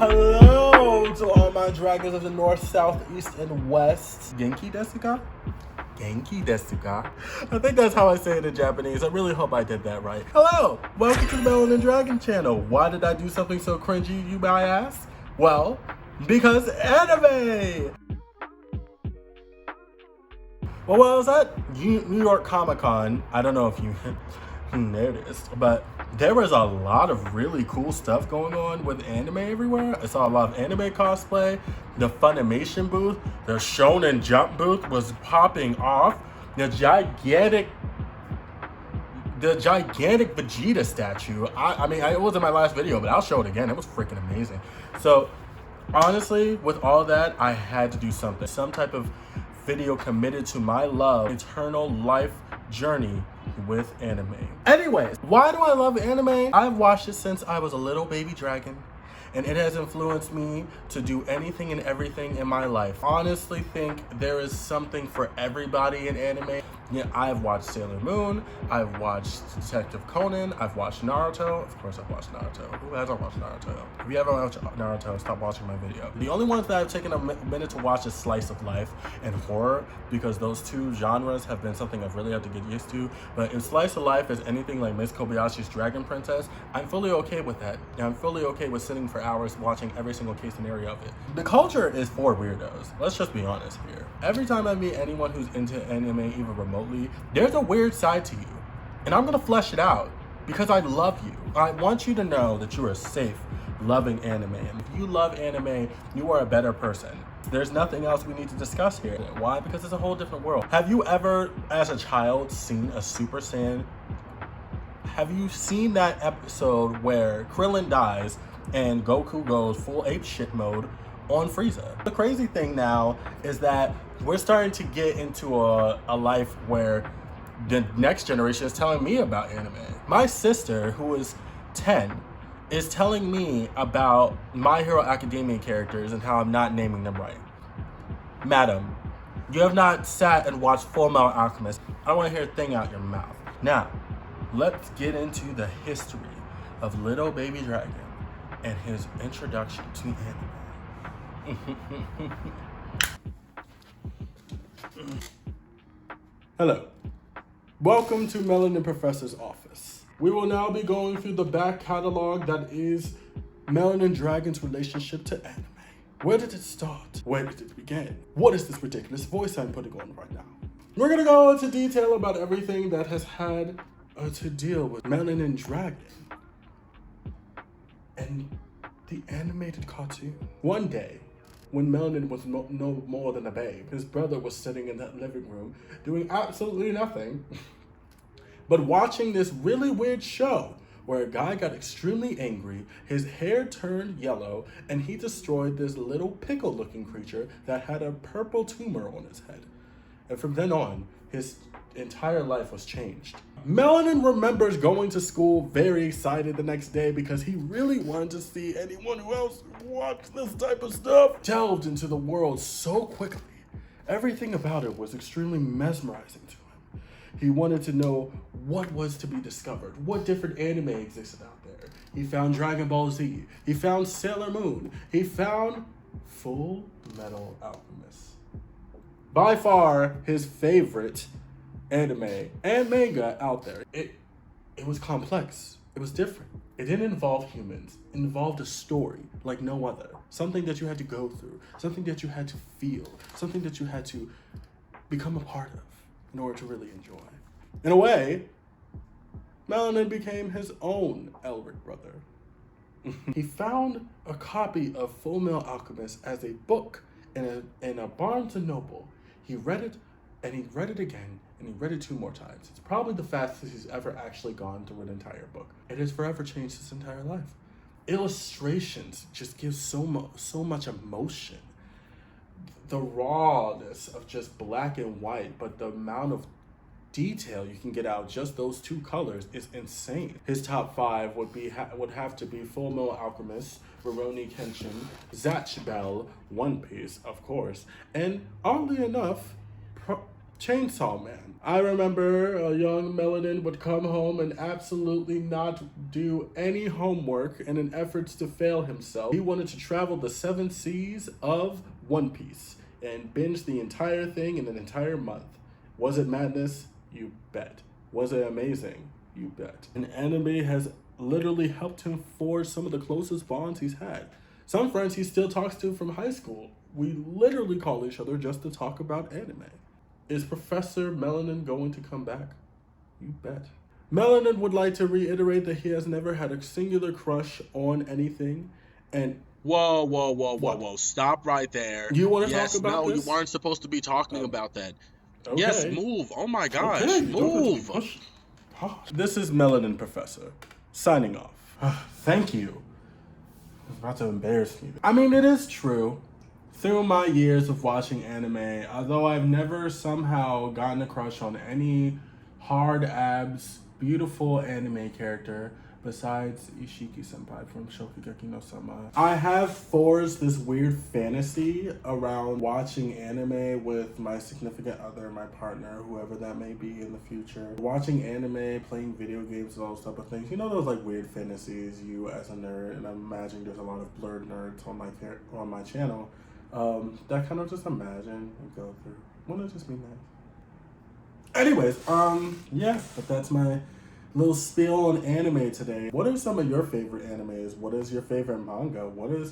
Hello to all my dragons of the north, south, east, and west. Genki desu ka? Genki desu ka? I think that's how I say it in Japanese. I really hope I did that right. Hello! Welcome to the Melanindragon channel. Why did I do something so cringy, you might ask? Well, because anime! Well, what was that? New York Comic Con. I don't know if you noticed, but there was a lot of really cool stuff going on with anime everywhere. I saw a lot of anime cosplay. The Funimation booth, the Shonen Jump booth was popping off. The gigantic Vegeta statue. I mean, it was in my last video, but I'll show it again. It was freaking amazing. So honestly, with all that, I had to do something. Some type of video committed to my love, eternal life journey with anime. Anyways, why do I love anime? I've watched it since I was a little baby dragon, and it has influenced me to do anything and everything in my life. Honestly think there is something for everybody in anime. Yeah, I've watched Sailor Moon, I've watched Detective Conan, I've watched Naruto. Of course I've watched Naruto. Who hasn't watched Naruto? If you haven't watched Naruto, stop watching my video. The only ones that I've taken a minute to watch is slice of life and horror, because those two genres have been something I've really had to get used to. But if slice of life is anything like Miss Kobayashi's Dragon Princess, I'm fully okay with that. And I'm fully okay with sitting for hours watching every single case scenario of it. The culture is for weirdos. Let's just be honest here. Every time I meet anyone who's into anime, even remotely, there's a weird side to you. And I'm gonna flesh it out because I love you. I want you to know that you are safe loving anime. And if you love anime, you are a better person. There's nothing else we need to discuss here. Why? Because it's a whole different world. Have you ever, as a child, seen a Super Saiyan? Have you seen that episode where Krillin dies and Goku goes full ape shit mode on Frieza? The crazy thing now is that we're starting to get into a life where the next generation is telling me about anime. My sister, who is 10, is telling me about My Hero Academia characters and how I'm not naming them right. Madam, you have not sat and watched FullMetal Alchemist. I don't want to hear a thing out your mouth. Now, let's get into the history of Little Baby Dragon and his introduction to anime. Hello. Welcome to Melanin Professor's office. We will now be going through the back catalog that is Melanindragon's relationship to anime. Where did it start? Where did it begin? What is this ridiculous voice I'm putting on right now? We're gonna go into detail about everything that has had to deal with Melanindragon and the animated cartoon. One day, when Melanin was no more than a babe, his brother was sitting in that living room doing absolutely nothing but watching this really weird show where a guy got extremely angry, his hair turned yellow, and he destroyed this little pickle-looking creature that had a purple tumor on his head. And from then on, his entire life was changed. Melanin remembers going to school very excited the next day because he really wanted to see anyone who else watched this type of stuff. Delved into the world so quickly. Everything about it was extremely mesmerizing to him. He wanted to know what was to be discovered, what different anime existed out there. He found Dragon Ball Z. He found Sailor Moon. He found FullMetal Alchemist. By far his favorite anime and manga out there. It was complex. It was different. It didn't involve humans. It involved a story like no other. Something that you had to go through. Something that you had to feel. Something that you had to become a part of in order to really enjoy. In a way, Melanin became his own Elric brother. He found a copy of FullMetal Alchemist as a book in a Barnes & Noble. He read it, and he read it again, and he read it 2 more times. It's probably the fastest he's ever actually gone through an entire book. It has forever changed his entire life. Illustrations just give so much emotion. The rawness of just black and white, but the amount of detail you can get out just those 2 colors is insane. His top 5 would have to be FullMetal Alchemist, Rurouni Kenshin, Zatch Bell, One Piece, of course, and oddly enough, Chainsaw Man. I remember a young Melanin would come home and absolutely not do any homework in an effort to fail himself. He wanted to travel the 7 seas of One Piece and binge the entire thing in an entire month. Was it madness? You bet. Was it amazing? You bet. An anime has literally helped him forge some of the closest bonds he's had. Some friends he still talks to from high school. We literally call each other just to talk about anime. Is Professor Melanin going to come back? You bet. Melanin would like to reiterate that he has never had a singular crush on anything. And Whoa. Stop right there. You want to talk about this? No, you weren't supposed to be talking about that. Okay. Yes, move. Oh my gosh, okay, move. This is Melanin Professor, signing off. Thank you. I was about to embarrass me. I mean, it is true. Through my years of watching anime, although I've never somehow gotten a crush on any hard abs, beautiful anime character besides Ishiki-senpai from Shokugeki no Sama, I have forged this weird fantasy around watching anime with my significant other, my partner, whoever that may be in the future. Watching anime, playing video games, all those type of things. You know those like weird fantasies you as a nerd, and I'm imagining there's a lot of blurred nerds on my channel. That kind of just imagine and go through. Wouldn't it just be nice? Anyways, yeah, but that's my little spiel on anime today. What are some of your favorite animes? What is your favorite manga? What is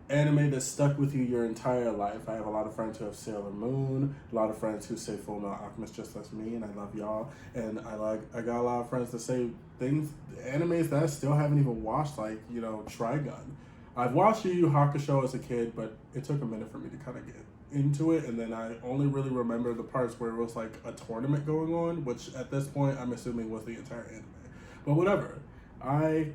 anime that stuck with you your entire life? I have a lot of friends who have Sailor Moon, a lot of friends who say FullMetal Alchemist just like me, and I love y'all. And I got a lot of friends that say animes that I still haven't even watched, like, you know, Trigun. I've watched Yu Yu Hakusho as a kid, but it took a minute for me to kind of get into it, and then I only really remember the parts where it was like a tournament going on, which at this point I'm assuming was the entire anime. But whatever, I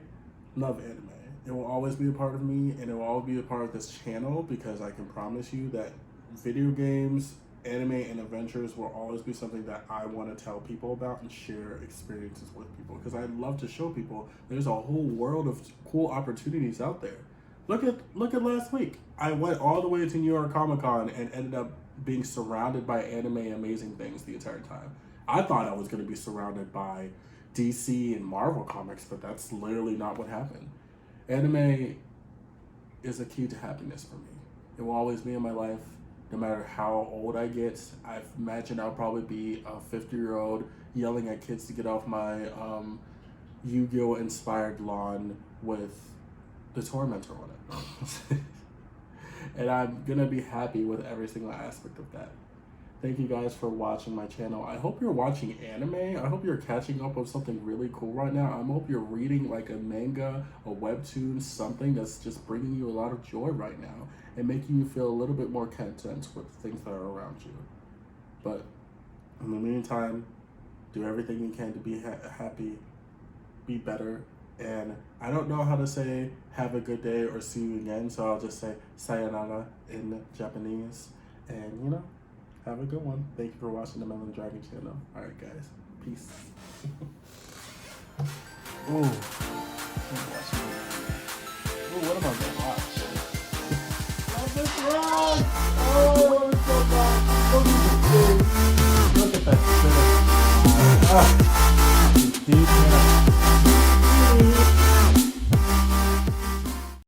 love anime. It will always be a part of me, and it will always be a part of this channel, because I can promise you that video games, anime, and adventures will always be something that I want to tell people about and share experiences with people, because I love to show people there's a whole world of cool opportunities out there. Look at last week. I went all the way to New York Comic Con and ended up being surrounded by anime amazing things the entire time. I thought I was going to be surrounded by DC and Marvel comics, but that's literally not what happened. Anime is a key to happiness for me. It will always be in my life, no matter how old I get. I imagine I'll probably be a 50-year-old yelling at kids to get off my Yu-Gi-Oh! Inspired lawn with the Tormentor on it. And I'm gonna be happy with every single aspect of that. Thank you guys for watching my channel. I hope you're watching anime. I hope you're catching up on something really cool right now. I hope you're reading like a manga, a webtoon, something that's just bringing you a lot of joy right now and making you feel a little bit more content with things that are around you. But in the meantime, do everything you can to be happy, be better. And I don't know how to say have a good day or see you again, so I'll just say sayonara in Japanese. And, you know, have a good one. Thank you for watching the Melanindragon channel. Alright, guys. Peace. Ooh. What am I going to watch? Oh, this wrong! Oh, it's so bad. Look at that. Ah.